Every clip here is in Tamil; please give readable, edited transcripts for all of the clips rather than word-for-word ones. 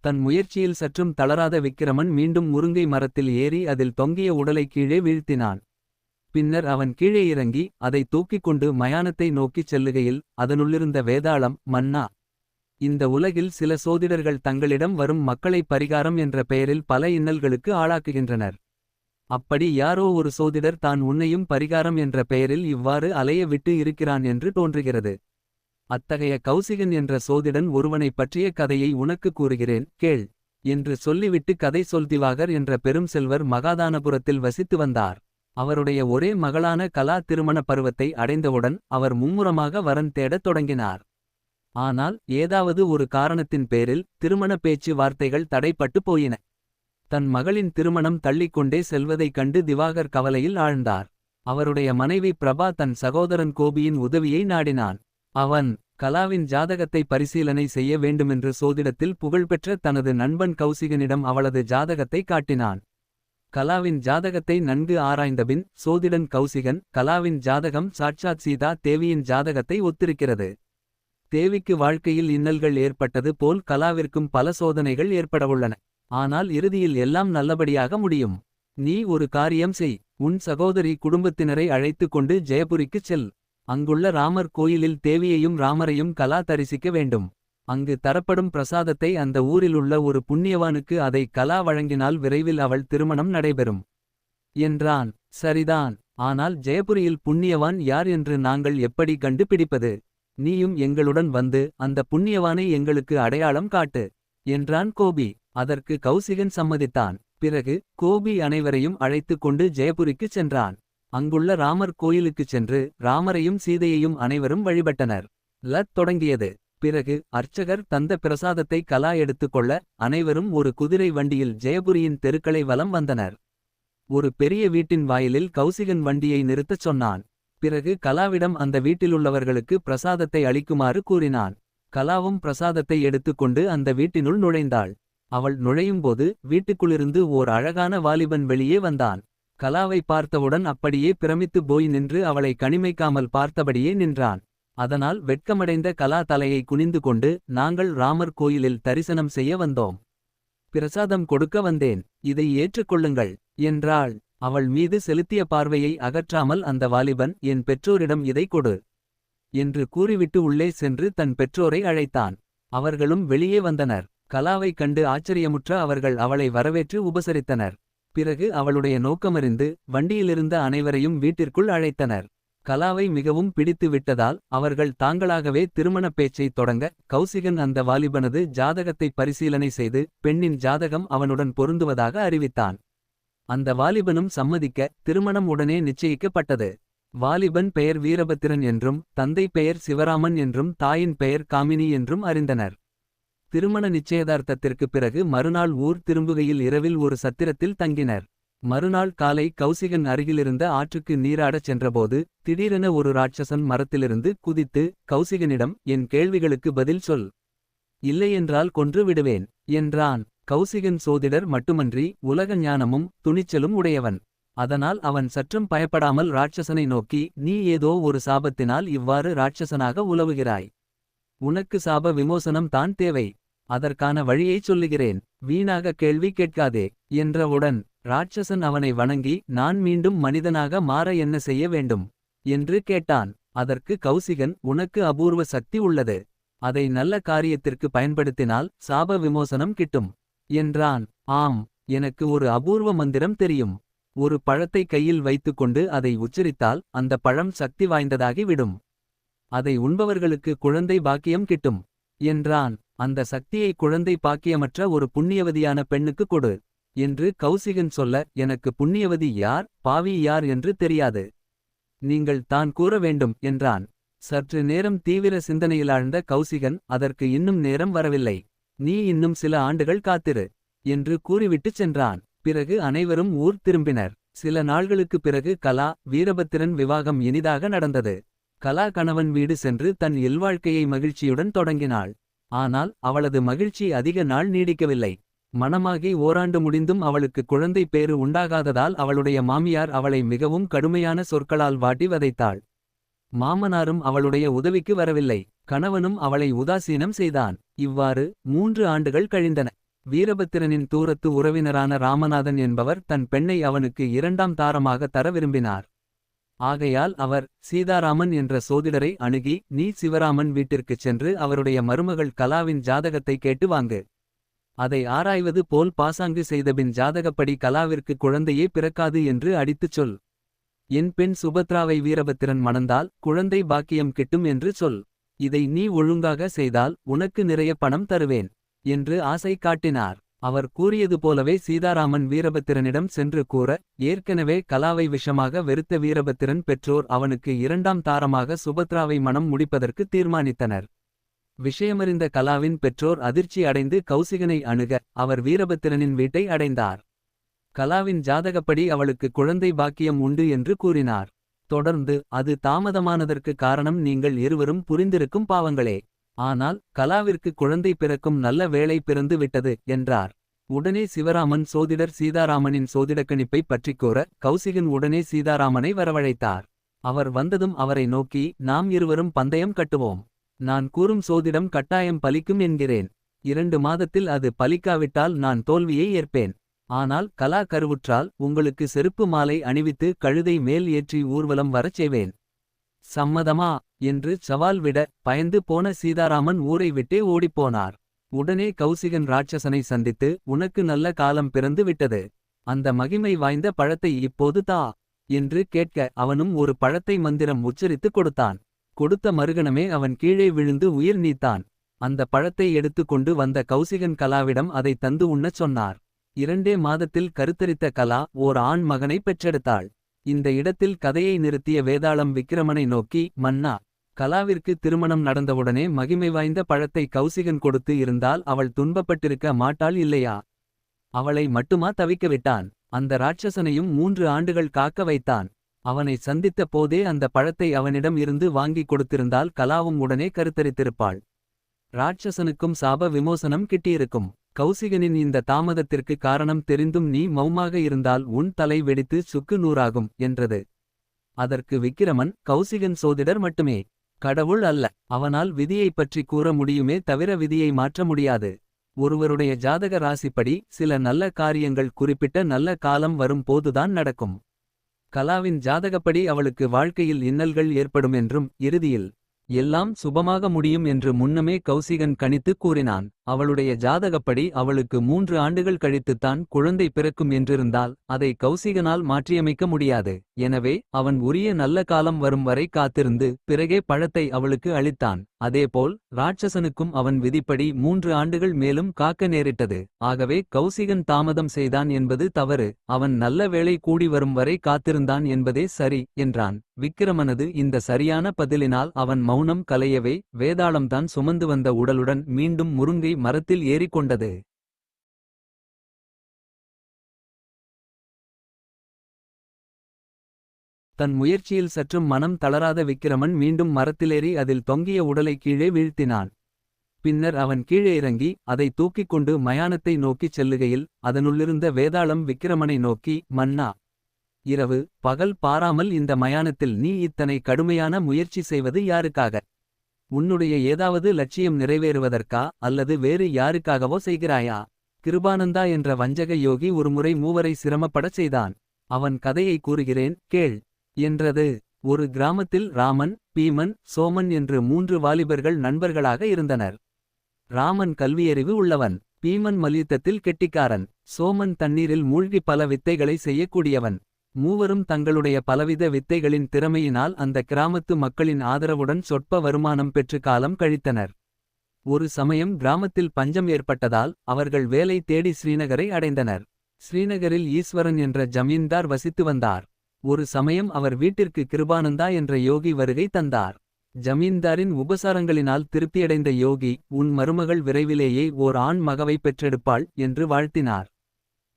தன் முயற்சியில் சற்றும் தளராத விக்கிரமன் மீண்டும் முருங்கை மரத்தில் ஏறி அதில் தொங்கிய உடலை கீழே வீழ்த்தினான். பின்னர் அவன் கீழே இறங்கி அதை தூக்கிக் கொண்டு மயானத்தை நோக்கிச் செல்லுகையில் அதனுள்ளிருந்த வேதாளம் மன்னா. இந்த உலகில் சில சோதிடர்கள் தங்களிடம் வரும் மக்களை பரிகாரம் என்ற பெயரில் பல இன்னல்களுக்கு ஆளாக்குகின்றனர். அப்படி யாரோ ஒரு சோதிடர் தான் உன்னையும் பரிகாரம் என்ற பெயரில் இவ்வாறு அலைய விட்டு இருக்கிறான் என்று தோன்றுகிறது. அத்தகைய கௌசிகன் என்ற சோதிடன் ஒருவனைப் பற்றிய கதையை உனக்கு கூறுகிறேன் கேள் என்று சொல்லிவிட்டு கதை சொல்திவாகர் என்ற பெரும் செல்வர் மகாதானபுரத்தில் வசித்து வந்தார். அவருடைய ஒரே மகளான கலா திருமண பருவத்தை அடைந்தவுடன் அவர் மும்முரமாக வரன் தேடத் தொடங்கினார். ஆனால் ஏதாவது ஒரு காரணத்தின் பேரில் திருமண பேச்சு வார்த்தைகள் தடைப்பட்டு போயின. தன் மகளின் திருமணம் தள்ளிக்கொண்டே செல்வதைக் கண்டு திவாகர் கவலையில் ஆழ்ந்தார். அவருடைய மனைவி பிரபா தன் சகோதரன் கோபியின் உதவியை நாடினான். அவன் கலாவின் ஜாதகத்தை பரிசீலனை செய்ய வேண்டுமென்று சோதிடத்தில் புகழ்பெற்ற தனது நண்பன் கௌசிகனிடம் அவளது ஜாதகத்தை காட்டினான். கலாவின் ஜாதகத்தை நன்கு ஆராய்ந்தபின் சோதிடன் கௌசிகன் கலாவின் ஜாதகம் சாட்சாத் சீதா தேவியின் ஜாதகத்தை ஒத்திருக்கிறது. தேவிக்கு வாழ்க்கையில் இன்னல்கள் ஏற்பட்டது போல் கலாவிற்கும் பல சோதனைகள் ஏற்படவுள்ளன. ஆனால் இறுதியில் எல்லாம் நல்லபடியாக முடியும். நீ ஒரு காரியம் செய். உன் சகோதரி குடும்பத்தினரை அழைத்து கொண்டு ஜெயபுரிக்குச் செல். அங்குள்ள ராமர் கோயிலில் தேவியையும் ராமரையும் கலா தரிசிக்க வேண்டும். அங்கு தரப்படும் பிரசாதத்தை அந்த ஊரிலுள்ள ஒரு புண்ணியவானுக்கு அதை கலா வழங்கினால் விரைவில் அவள் திருமணம் நடைபெறும் என்றான். சரிதான். ஆனால் ஜெயபுரியில் புண்ணியவான் யார் என்று நாங்கள் எப்படி கண்டுபிடிப்பது? நீயும் எங்களுடன் வந்து அந்த புண்ணியவானை எங்களுக்கு அடையாளம் காட்டு என்றான் கோபி. அதற்கு கௌசிகன் சம்மதித்தான். பிறகு கோபி அனைவரையும் அழைத்து கொண்டு ஜெயபுரிக்குச் சென்றான். அங்குள்ள ராமர் கோயிலுக்குச் சென்று ராமரையும் சீதையையும் அனைவரும் வழிபட்டனர். தொடங்கியது. பிறகு அர்ச்சகர் தந்த பிரசாதத்தை கலா எடுத்துக்கொள்ள அனைவரும் ஒரு குதிரை வண்டியில் ஜெயபுரியின் தெருக்களை வலம் வந்தனர். ஒரு பெரிய வீட்டின் வாயிலில் கௌசிகன் வண்டியை நிறுத்தச் சொன்னான். பிறகு கலாவிடம் அந்த வீட்டிலுள்ளவர்களுக்கு பிரசாதத்தை அளிக்குமாறு கூறினான். கலாவும் பிரசாதத்தை எடுத்துக்கொண்டு அந்த வீட்டினுள் நுழைந்தாள். அவள் நுழையும்போது வீட்டுக்குள்ளிருந்து ஓர் அழகான வாலிபன் வெளியே வந்தான். கலாவை பார்த்தவுடன் அப்படியே பிரமித்து போய் நின்று அவளை கணிமைக்காமல் பார்த்தபடியே நின்றான். அதனால் வெட்கமடைந்த கலா தலையை குனிந்து கொண்டு நாங்கள் ராமர் கோயிலில் தரிசனம் செய்ய வந்தோம். பிரசாதம் கொடுக்க வந்தேன். இதை ஏற்றுக்கொள்ளுங்கள் என்றாள். அவள் மீது செலுத்திய பார்வையை அகற்றாமல் அந்த வாலிபன் என் பெற்றோரிடம் இதை கொடு என்று கூறிவிட்டு உள்ளே சென்று தன் பெற்றோரை அழைத்தான். அவர்களும் வெளியே வந்தனர். கலாவைக் கண்டு ஆச்சரியமுற்ற அவர்கள் அவளை வரவேற்று உபசரித்தனர். பிறகு அவளுடைய நோக்கமறிந்து வண்டியிலிருந்த அனைவரையும் வீட்டிற்குள் அழைத்தனர். கலாவை மிகவும் பிடித்து விட்டதால் அவர்கள் தாங்களாகவே திருமணப் பேச்சை தொடங்க கௌசிகன் அந்த வாலிபனது ஜாதகத்தை பரிசீலனை செய்து பெண்ணின் ஜாதகம் அவனுடன் பொருந்துவதாக அறிவித்தான். அந்த வாலிபனும் சம்மதிக்க திருமணம் உடனே நிச்சயிக்கப்பட்டது. வாலிபன் பெயர் வீரபத்திரன் என்றும் தந்தை பெயர் சிவராமன் என்றும் தாயின் பெயர் காமினி என்றும் அறிந்தனர். திருமண நிச்சயதார்த்தத்திற்கு பிறகு மறுநாள் ஊர் திரும்புகையில் இரவில் ஒரு சத்திரத்தில் தங்கினர். மறுநாள் காலை கௌசிகன் அருகிலிருந்த ஆற்றுக்கு நீராடச் சென்றபோது திடீரென ஒரு ராட்சசன் மரத்திலிருந்து குதித்து கௌசிகனிடம் என் கேள்விகளுக்கு பதில் சொல். இல்லையென்றால் கொன்று விடுவேன் என்றான். கௌசிகன் சோதிடர் மட்டுமன்றி உலக ஞானமும் துணிச்சலும் உடையவன். அதனால் அவன் சற்றும் பயப்படாமல் ராட்சசனை நோக்கி நீ ஏதோ ஒரு சாபத்தினால் இவ்வாறு ராட்சசனாக உலவுகிறாய். உனக்கு சாப விமோசனம் தான் தேவை. அதற்கான வழியைச் சொல்லுகிறேன். வீணாக கேள்வி கேட்காதே என்றவுடன் ராட்சசன் அவனை வணங்கி நான் மீண்டும் மனிதனாக மாற என்ன செய்ய வேண்டும் என்று கேட்டான். அதற்கு கௌசிகன் உனக்கு அபூர்வ சக்தி உள்ளது. அதை நல்ல காரியத்திற்கு பயன்படுத்தினால் சாப விமோசனம் கிட்டும் என்றான். ஆம், எனக்கு ஒரு அபூர்வ மந்திரம் தெரியும். ஒரு பழத்தை கையில் வைத்துக்கொண்டு அதை உச்சரித்தால் அந்த பழம் சக்தி வாய்ந்ததாகி விடும். அதை உண்பவர்களுக்கு குழந்தை பாக்கியம் கிட்டும் என்றான். அந்த சக்தியை குழந்தை பாக்கியமற்ற ஒரு புண்ணியவதியான பெண்ணுக்கு கொடு என்று கௌசிகன் சொல்ல எனக்கு புண்ணியவதி யார் பாவி யார் என்று தெரியாது. நீங்கள் தான் கூற வேண்டும் என்றான். சற்று நேரம் தீவிர சிந்தனையிலாழ்ந்த கௌசிகன் அதற்கு இன்னும் நேரம் வரவில்லை. நீ இன்னும் சில ஆண்டுகள் காத்திரு என்று கூறிவிட்டுச் சென்றான். பிறகு அனைவரும் ஊர் திரும்பினர். சில நாள்களுக்குப் பிறகு கலா வீரபத்திரன் விவாகம் இனிதாக நடந்தது. கலா கணவன் வீடு சென்று தன் இல்வாழ்க்கையை மகிழ்ச்சியுடன் தொடங்கினாள். ஆனால் அவளது மகிழ்ச்சி அதிக நாள் நீடிக்கவில்லை. மணமாகி ஓராண்டு முடிந்தும் அவளுக்கு குழந்தை பேறு உண்டாகாததால் அவளுடைய மாமியார் அவளை மிகவும் கடுமையான சொற்களால் வாட்டி வதைத்தாள். மாமனாரும் அவளுடைய உதவிக்கு வரவில்லை. கணவனும் அவளை உதாசீனம் செய்தான். இவ்வாறு 3 ஆண்டுகள் கழிந்தன. வீரபத்திரனின் தூரத்து உறவினரான ராமநாதன் என்பவர் தன் பெண்ணை அவனுக்கு இரண்டாம் தாரமாக தர விரும்பினார். ஆகையால் அவர் சீதாராமன் என்ற சோதிடரை அணுகி, நீ சிவராமன் வீட்டிற்குச் சென்று அவருடைய மருமகள் கலாவின் ஜாதகத்தை கேட்டு வாங்கு. அதை ஆராய்வது போல் பாசாங்கு செய்தபின் ஜாதகப்படி கலாவிற்கு குழந்தையே பிறக்காது என்று அடித்துச் சொல். என் பெண் சுபத்ராவை வீரபத்திரன் மணந்தால் குழந்தை பாக்கியம் கிட்டும் என்று சொல். இதை நீ ஒழுங்காக செய்தால் உனக்கு நிறைய பணம் தருவேன் என்று ஆசை காட்டினார். அவர் கூறியது போலவே சீதாராமன் வீரபத்திரனிடம் சென்று கூற, ஏற்கனவே கலாவை விஷமாக வெறுத்த வீரபத்திரன் பெற்றோர் அவனுக்கு இரண்டாம் தாரமாக சுபத்ராவை மணம் முடிப்பதற்கு தீர்மானித்தனர். விஷயமறிந்த கலாவின் பெற்றோர் அதிர்ச்சி அடைந்து கௌசிகனை அணுக, அவர் வீரபத்திரனின் வீட்டை அடைந்தார். கலாவின் ஜாதகப்படி அவளுக்கு குழந்தை பாக்கியம் உண்டு என்று கூறினார். தொடர்ந்து, அது தாமதமானதற்கு காரணம் நீங்கள் இருவரும் புரிந்திருக்கும் பாவங்களே. ஆனால் கலாவிற்கு குழந்தை பிறக்கும் நல்ல வேளை பிறந்து விட்டது என்றார். உடனே சிவராமன் சோதிடர் சீதாராமனின் சோதிடக்கணிப்பை பற்றிக் கூற, கௌசிகன் உடனே சீதாராமனை வரவழைத்தார். அவர் வந்ததும் அவரை நோக்கி, நாம் இருவரும் பந்தயம் கட்டுவோம். நான் கூறும் சோதிடம் கட்டாயம் பலிக்கும் என்கிறேன். 2 மாதத்தில் அது பலிக்காவிட்டால் நான் தோல்வியை ஏற்பேன். ஆனால் கலா கருவுற்றால் உங்களுக்கு செருப்பு மாலை அணிவித்து கழுதை மேல் ஏற்றி ஊர்வலம் வரச் செய்வேன். சம்மதமா என்று சவால் விட, பயந்து போன சீதாராமன் ஊரை விட்டே ஓடிப்போனார். உடனே கௌசிகன் ராட்சசனை சந்தித்து, உனக்கு நல்ல காலம் பிறந்து விட்டது. அந்த மகிமை வாய்ந்த பழத்தை இப்போது தா என்று கேட்க, அவனும் ஒரு பழத்தை மந்திரம் உச்சரித்து கொடுத்தான். கொடுத்த மறுகணமே அவன் கீழே விழுந்து உயிர் நீத்தான். அந்த பழத்தை எடுத்து கொண்டு வந்த கௌசிகன் கலாவிடம் அதை தந்து உண்ணச் சொன்னார். 2 மாதத்தில் கருத்தரித்த கலா ஓர் ஆண் மகனை பெற்றெடுத்தாள். இந்த இடத்தில் கதையை நிறுத்திய வேதாளம் விக்கிரமனை நோக்கி, மன்னா, கலாவிற்கு திருமணம் நடந்தவுடனே மகிமை வாய்ந்த பழத்தை கௌசிகன் கொடுத்து இருந்தால் அவள் துன்பப்பட்டிருக்க மாட்டாள் இல்லையா? அவளை மட்டுமா தவிக்க விட்டான்? அந்த ராட்சசனையும் 3 ஆண்டுகள் காக்க வைத்தான். அவனை சந்தித்த போதே அந்த பழத்தை அவனிடம் இருந்து வாங்கி கொடுத்திருந்தால் கலாவும் உடனே கருத்தரித்திருப்பாள். ராட்சசனுக்கும் சாப விமோசனம் கிட்டியிருக்கும். கௌசிகனின் இந்த தாமதத்திற்கு காரணம் தெரிந்தும் நீ மௌமாக இருந்தால் உன் தலை வெடித்து சுக்கு நூறாகும் என்றது. அதற்கு விக்கிரமன், கௌசிகன் சோதிடர் மட்டுமே, கடவுள் அல்ல. அவனால் விதியைப் பற்றி கூற முடியுமே தவிர விதியை மாற்ற முடியாது. ஒருவருடைய ஜாதக ராசிப்படி சில நல்ல காரியங்கள் குறிப்பிட்ட நல்ல காலம் வரும் போதுதான் நடக்கும். கலாவின் ஜாதகப்படி அவளுக்கு வாழ்க்கையில் இன்னல்கள் ஏற்படும் என்றும் இறுதியில் எல்லாம் சுபமாக முடியும் என்று முன்னமே கௌசிகன் கணித்து கூறினான். அவளுடைய ஜாதகப்படி அவளுக்கு 3 ஆண்டுகள் கழித்துத்தான் குழந்தை பிறக்கும் என்றிருந்தால் அதை கௌசிகனால் மாற்றியமைக்க முடியாது. எனவே அவன் உரிய நல்ல காலம் வரும் வரை காத்திருந்து பிறகே பழத்தை அவளுக்கு அளித்தான். அதேபோல் ராட்சசனுக்கும் அவன் விதிப்படி 3 ஆண்டுகள் மேலும் காக்க நேரிட்டது. ஆகவே கௌசிகன் தாமதம் செய்தான் என்பது தவறு. அவன் நல்ல வேளை கூடி வரும் வரை காத்திருந்தான் என்பதே சரி என்றான். விக்கிரமனது இந்த சரியான பதிலினால் அவன் மௌனம் கலையவே வேதாளம்தான் சுமந்து வந்த உடலுடன் மீண்டும் முருங்கை மரத்தில் ஏறிக்கொண்டது. தன் முயற்சியில் சற்றும் மனம் தளராத விக்கிரமன் மீண்டும் மரத்திலேறி அதில் தொங்கிய உடலை கீழே வீழ்த்தினான். பின்னர் அவன் கீழே இறங்கி அதை தூக்கிக் கொண்டு மயானத்தை நோக்கிச் செல்லுகையில் அதனுள்ளிருந்த வேதாளம் விக்கிரமனை நோக்கி, மன்னா, இரவு பகல் பாராமல் இந்த மயானத்தில் நீ இத்தனை கடுமையான முயற்சி செய்வது யாருக்காக? உன்னுடைய ஏதாவது லட்சியம் நிறைவேறுவதற்கா அல்லது வேறு யாருக்காகவோ செய்கிறாயா? கிருபானந்தா என்ற வஞ்சக யோகி ஒருமுறை 3 சிரமப்படச் செய்தான். அவன் கதையை கூறுகிறேன் கேள் என்றது. ஒரு கிராமத்தில் ராமன், பீமன், சோமன் என்று 3 வாலிபர்கள் நண்பர்களாக இருந்தனர். ராமன் கல்வியறிவு உள்ளவன். பீமன் மல்யுத்தத்தில் கெட்டிக்காரன். சோமன் தண்ணீரில் மூழ்கி பல வித்தைகளை செய்யக்கூடியவன். மூவரும் தங்களுடைய பலவித வித்தைகளின் திறமையினால் அந்த கிராமத்து மக்களின் ஆதரவுடன் சொற்ப வருமானம் பெற்று காலம் கழித்தனர். ஒரு சமயம் கிராமத்தில் பஞ்சம் ஏற்பட்டதால் அவர்கள் வேலை தேடி ஸ்ரீநகரை அடைந்தனர். ஸ்ரீநகரில் ஈஸ்வரன் என்ற ஜமீன்தார் வசித்து வந்தார். ஒரு சமயம் அவர் வீட்டிற்கு கிருபானந்தா என்ற யோகி வருகை தந்தார். ஜமீன்தாரின் உபசாரங்களினால் திருப்தியடைந்த யோகி, உன் மருமகள் விரைவிலேயே ஓர் ஆண் மகவை பெற்றெடுப்பாள் என்று வாழ்த்தினார்.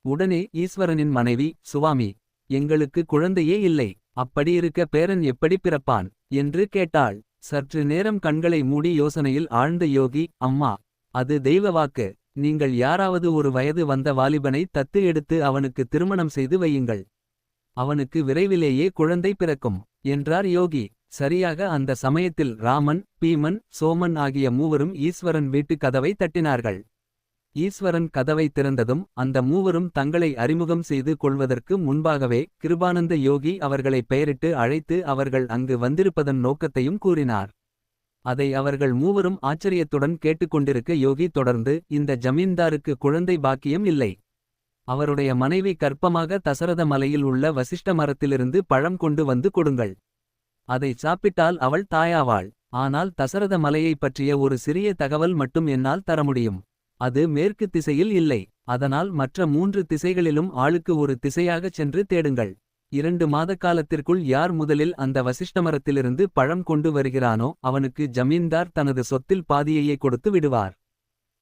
உடனே ஈஸ்வரனின் மனைவி, சுவாமி, எங்களுக்கு குழந்தையே இல்லை, அப்படியிருக்க பேரன் எப்படி பிறப்பான் என்று கேட்டாள். சற்று நேரம் கண்களை மூடி யோசனையில் ஆழ்ந்த யோகி, அம்மா, அது தெய்வ வாக்கு. நீங்கள் யாராவது ஒரு வயது வந்த வாலிபனை தத்து எடுத்து அவனுக்கு திருமணம் செய்து வையுங்கள். அவனுக்கு விரைவிலேயே குழந்தை பிறக்கும் என்றார் யோகி. சரியாக அந்த சமயத்தில் ராமன், பீமன், சோமன் ஆகிய மூவரும் ஈஸ்வரன் வீட்டு கதவை தட்டினார்கள். ஈஸ்வரன் கதவை திறந்ததும் அந்த மூவரும் தங்களை அறிமுகம் செய்து கொள்வதற்கு முன்பாகவே கிருபானந்த யோகி அவர்களை பெயரிட்டு அழைத்து அவர்கள் அங்கு வந்திருப்பதன் நோக்கத்தையும் கூறினார். அதை அவர்கள் மூவரும் ஆச்சரியத்துடன் கேட்டுக்கொண்டிருக்க யோகி தொடர்ந்து, இந்த ஜமீன்தாருக்கு குழந்தை பாக்கியம் இல்லை. அவருடைய மனைவி கர்ப்பமாக தசரத மலையில் உள்ள வசிஷ்ட மரத்திலிருந்து பழம் கொண்டு வந்து கொடுங்கள். அதை சாப்பிட்டால் அவள் தாயாவாள். ஆனால் தசரத மலையைப் பற்றிய ஒரு சிறிய தகவல் மட்டும் என்னால் தர முடியும். அது மேற்கு திசையில் இல்லை. அதனால் மற்ற 3 திசைகளிலும் ஆளுக்கு ஒரு திசையாகச் சென்று தேடுங்கள். 2 மாத காலத்திற்குள் யார் முதலில் அந்த வசிஷ்டமரத்திலிருந்து பழம் கொண்டு வருகிறானோ அவனுக்கு ஜமீன்தார் தனது சொத்தில் பாதியையே கொடுத்து விடுவார்.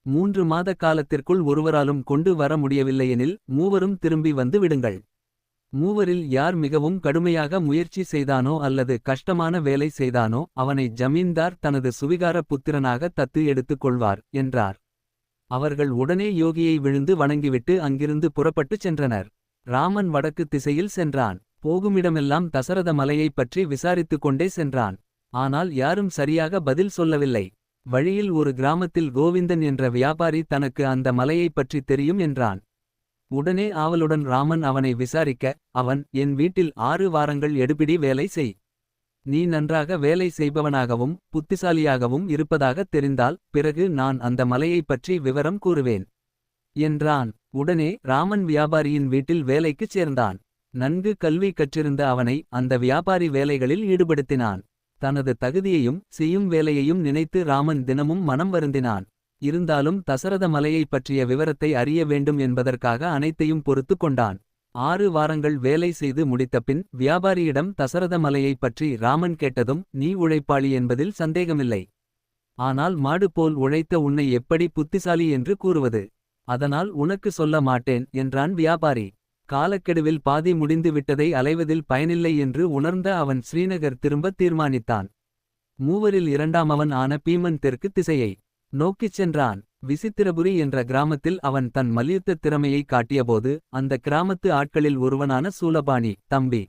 3 மாத காலத்திற்குள் ஒருவராலும் கொண்டு வர முடியவில்லையெனில் மூவரும் திரும்பி வந்து விடுங்கள். மூவரில் யார் மிகவும் கடுமையாக முயற்சி செய்தானோ அல்லது கஷ்டமான வேலை செய்தானோ அவனை ஜமீன்தார் தனது சுவிகார புத்திரனாக தத்து எடுத்துக் கொள்வார் என்றார். அவர்கள் உடனே யோகியை விழுந்து வணங்கிவிட்டு அங்கிருந்து புறப்பட்டுச் சென்றனர். ராமன் வடக்கு திசையில் சென்றான். போகுமிடமெல்லாம் தசரத மலையைப் பற்றி விசாரித்துக் கொண்டே சென்றான். ஆனால் யாரும் சரியாக பதில் சொல்லவில்லை. வழியில் ஒரு கிராமத்தில் கோவிந்தன் என்ற வியாபாரி தனக்கு அந்த மலையைப் பற்றி தெரியும் என்றான். உடனே ஆவலுடன் ராமன் அவனை விசாரிக்க, அவன், என் வீட்டில் 6 வாரங்கள் எடுபிடி வேலை செய். நீ நன்றாக வேலை செய்பவனாகவும் புத்திசாலியாகவும் இருப்பதாகத் தெரிந்தால் பிறகு நான் அந்த மலையைப் பற்றி விவரம் கூறுவேன் என்றான். உடனே ராமன் வியாபாரியின் வீட்டில் வேலைக்குச் சேர்ந்தான். நன்கு கல்வி கற்றிருந்த அவனை அந்த வியாபாரி வேலைகளில் ஈடுபடுத்தினான். தனது தகுதியையும் செய்யும் வேலையையும் நினைத்து ராமன் தினமும் மனம் வருந்தினான். இருந்தாலும் தசரத மலையைப் பற்றிய விவரத்தை அறிய வேண்டும் என்பதற்காக அனைத்தையும் பொறுத்து கொண்டான். 6 வாரங்கள் வேலை செய்து முடித்தபின் வியாபாரியிடம் தசரத மலையைப் பற்றி ராமன் கேட்டதும், நீ உழைப்பாளி என்பதில் சந்தேகமில்லை. ஆனால் மாடு போல் உழைத்த உன்னை எப்படி புத்திசாலி என்று கூறுவது? அதனால் உனக்கு சொல்ல மாட்டேன் என்றான் வியாபாரி. காலக்கெடுவில் பாதி முடிந்து விட்டதை அலைவதில் பயனில்லை என்று உணர்ந்த அவன் ஸ்ரீநகர் திரும்ப தீர்மானித்தான். மூவரில் 2ஆமவன் ஆன பீமன் தெற்கு திசையை நோக்கிச் சென்றான். விசித்திரபுரி என்ற கிராமத்தில் அவன் தன் மல்யுத்த திறமையை காட்டியபோது அந்த கிராமத்து ஆட்களில் ஒருவனான சூலபாணி, தம்பி,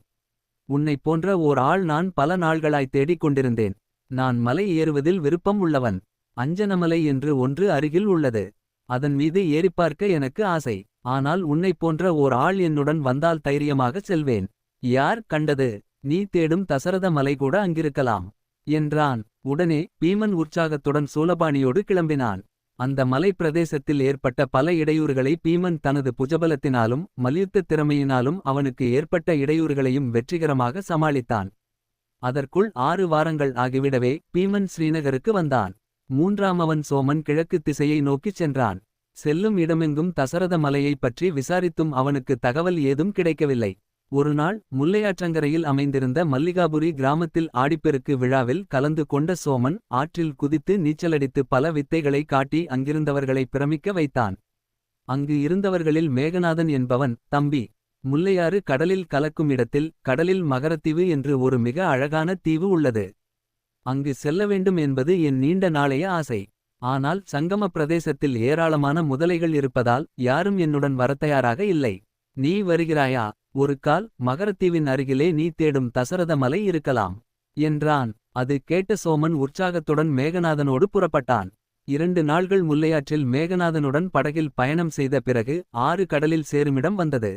உன்னைப் போன்ற ஓர் ஆள் நான் பல நாள்களாய் தேடிக் கொண்டிருந்தேன். நான் மலை ஏறுவதில் விருப்பம் உள்ளவன். அஞ்சனமலை என்று ஒன்று அருகில் உள்ளது. அதன் மீது ஏறிப்பார்க்க எனக்கு ஆசை. ஆனால் உன்னைப் போன்ற ஓர் ஆள் என்னுடன் வந்தால் தைரியமாகச் செல்வேன். யார் கண்டது, நீ தேடும் தசரத மலை கூட அங்கிருக்கலாம் என்றான். உடனே பீமன் உற்சாகத்துடன் சூலபாணியோடு கிளம்பினான். அந்த மலை பிரதேசத்தில் ஏற்பட்ட பல இடையூறுகளை பீமன் தனது புஜபலத்தினாலும் மல்யுத்த திறமையினாலும் அவனுக்கு ஏற்பட்ட இடையூறுகளையும் வெற்றிகரமாக சமாளித்தான். அதற்குள் 6 வாரங்கள் ஆகிவிடவே பீமன் ஸ்ரீநகருக்கு வந்தான். 3ஆமவன் சோமன் கிழக்கு திசையை நோக்கிச் சென்றான். செல்லும் இடமெங்கும் தசரத மலையைப் பற்றி விசாரித்தும் அவனுக்கு தகவல் ஏதும் கிடைக்கவில்லை. ஒருநாள் முல்லையாற்றங்கரையில் அமைந்திருந்த மல்லிகாபுரி கிராமத்தில் ஆடிப்பெருக்கு விழாவில் கலந்து கொண்ட சோமன் ஆற்றில் குதித்து நீச்சலடித்து பல வித்தைகளை காட்டி அங்கிருந்தவர்களை பிரமிக்க வைத்தான். அங்கு இருந்தவர்களில் மேகநாதன் என்பவன், தம்பி, முல்லையாறு கடலில் கலக்கும் இடத்தில் கடலில் மகரத்தீவு என்று ஒரு மிக அழகான தீவு உள்ளது. அங்கு செல்ல வேண்டும் என்பது என் நீண்ட நாளைய ஆசை. ஆனால் சங்கம பிரதேசத்தில் ஏராளமான முதலைகள் இருப்பதால் யாரும் என்னுடன் வரத்தயாராக இல்லை. நீ வருகிறாயா? ஒரு கால் மகரத்தீவின் அருகிலே நீ தேடும் தசரத மலை இருக்கலாம் என்றான். அது கேட்ட சோமன் உற்சாகத்துடன் மேகநாதனோடு புறப்பட்டான். 2 நாள்கள் முல்லையாற்றில் மேகநாதனுடன் படகில் பயணம் செய்த பிறகு 6 கடலில் சேருமிடம் வந்தது.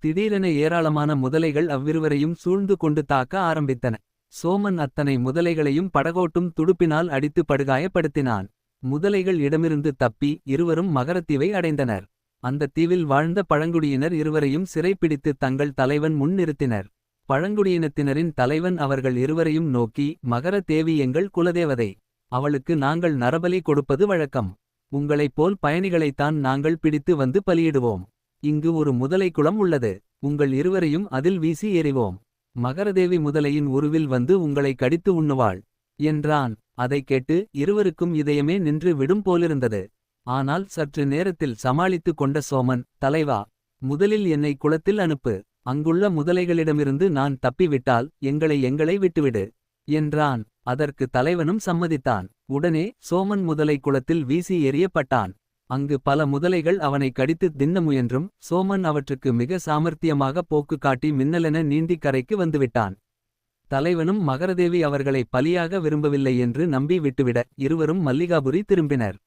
திடீரென ஏராளமான முதலைகள் அவ்விருவரையும் சூழ்ந்து கொண்டு தாக்க ஆரம்பித்தன. சோமன் அத்தனை முதலைகளையும் படகோட்டும் துடுப்பினால் அடித்து படுகாயப்படுத்தினான். முதலைகள் இடமிருந்து தப்பி இருவரும் மகரத்தீவை அடைந்தனர். அந்த தீவில் வாழ்ந்த பழங்குடியினர் இருவரையும் சிறைப்பிடித்து தங்கள் தலைவன் முன் நிறுத்தினர். பழங்குடியினத்தினரின் தலைவன் அவர்கள் இருவரையும் நோக்கி, மகர தேவி எங்கள் குலதேவதை. அவளுக்கு நாங்கள் நரபலி கொடுப்பது வழக்கம். உங்களைப் போல் பயணிகளைத்தான் நாங்கள் பிடித்து வந்து பலியிடுவோம். இங்கு ஒரு முதலை குளம் உள்ளது. உங்கள் இருவரையும் அதில் வீசி எறிவோம். மகரதேவி முதலையின் உருவில் வந்து உங்களை கடித்து உண்ணுவாள் என்றான். அதைக் கேட்டு இருவருக்கும் இதயமே நின்று விடும் போலிருந்தது. ஆனால் சற்று நேரத்தில் சமாளித்து கொண்ட சோமன், தலைவா, முதலில் என்னை குளத்தில் அனுப்பு. அங்குள்ள முதலைகளிடமிருந்து நான் தப்பிவிட்டால் எங்களை விட்டுவிடு என்றான். அதற்கு தலைவனும் சம்மதித்தான். உடனே சோமன் முதலை குளத்தில் வீசி எறியப்பட்டான். அங்கு பல முதலைகள் அவனை கடித்து தின்ன முயன்றும் சோமன் அவற்றுக்கு மிக சாமர்த்தியமாக போக்கு காட்டி மின்னலென நீந்தி கரைக்கு வந்துவிட்டான். தலைவனும் மகரதேவி அவர்களை பலியாக விரும்பவில்லை என்று நம்பி விட்டுவிட இருவரும் மல்லிகாபுரி திரும்பினர்.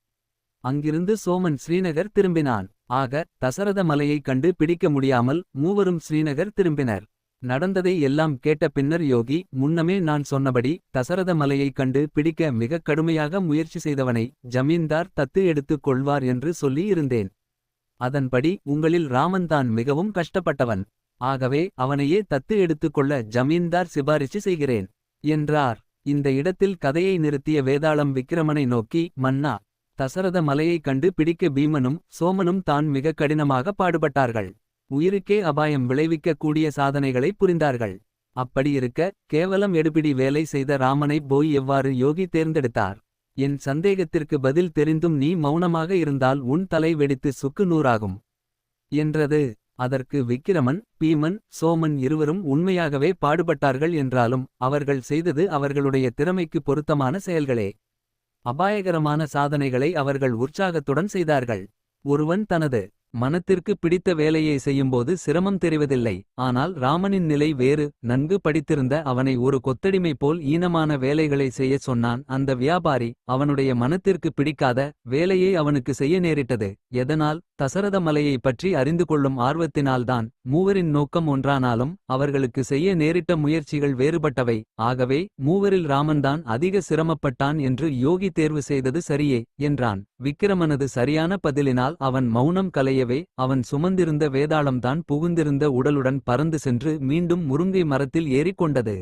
அங்கிருந்து சோமன் ஸ்ரீநகர் திரும்பினான். ஆக தசரத மலையைக் கண்டு பிடிக்க முடியாமல் மூவரும் ஸ்ரீநகர் திரும்பினர். நடந்ததை எல்லாம் கேட்ட பின்னர் யோகி, முன்னமே நான் சொன்னபடி தசரத மலையைக் கண்டு பிடிக்க மிகக் கடுமையாக முயற்சி செய்தவனை ஜமீன்தார் தத்து எடுத்துக் கொள்வார் என்று சொல்லி இருந்தேன். அதன்படி உங்களில் ராமன்தான் மிகவும் கஷ்டப்பட்டவன். ஆகவே அவனையே தத்து எடுத்துக்கொள்ள ஜமீன்தார் சிபாரிசு செய்கிறேன் என்றார். இந்த இடத்தில் கதையை நிறுத்திய வேதாளம் விக்கிரமனை நோக்கி, மன்னா, தசரத மலையைக் கண்டு பிடிக்க பீமனும் சோமனும் தான் மிக கடினமாக பாடுபட்டார்கள். உயிருக்கே அபாயம் விளைவிக்க கூடிய சாதனைகளை புரிந்தார்கள். அப்படியிருக்க கேவலம் எடுபிடி வேலை செய்த ராமனை போய் எவ்வாறு யோகி தேர்ந்தெடுத்தார்? என் சந்தேகத்திற்கு பதில் தெரிந்தும் நீ மௌனமாக இருந்தால் உன் தலை வெடித்து சுக்கு நூறாகும் என்றது. அதற்கு விக்கிரமன், பீமன் சோமன் இருவரும் உண்மையாகவே பாடுபட்டார்கள் என்றாலும் அவர்கள் செய்தது அவர்களுடைய திறமைக்கு பொருத்தமான செயல்களே. அபாயகரமான சாதனைகளை அவர்கள் உற்சாகத்துடன் செய்தார்கள். ஒருவன் தனது மனத்திற்கு பிடித்த வேலையை செய்யும்போது சிரமம் தெரிவதில்லை. ஆனால் ராமனின் நிலை வேறு. நன்கு படித்திருந்த அவனை ஒரு கொத்தடிமை போல் ஈனமான வேலைகளை செய்யச் சொன்னான் அந்த வியாபாரி. அவனுடைய மனத்திற்கு பிடிக்காத வேலையை அவனுக்கு செய்ய நேரிட்டது. எதனால்? தசரத மலையை பற்றி அறிந்து கொள்ளும் ஆர்வத்தினால்தான். மூவரின் நோக்கம் ஒன்றானாலும் அவர்களுக்கு செய்ய நேரிட்ட முயற்சிகள் வேறுபட்டவை. ஆகவே மூவரில் ராமன்தான் அதிக சிரமப்பட்டான் என்று யோகி தேர்வு செய்தது சரியே என்றான். விக்கிரமனது சரியான பதிலினால் அவன் மௌனம் கலையவே அவன் சுமந்திருந்த வேதாளம்தான் புகுந்திருந்த உடலுடன் பறந்து சென்று மீண்டும் முருங்கை மரத்தில் ஏறிக்கொண்டது.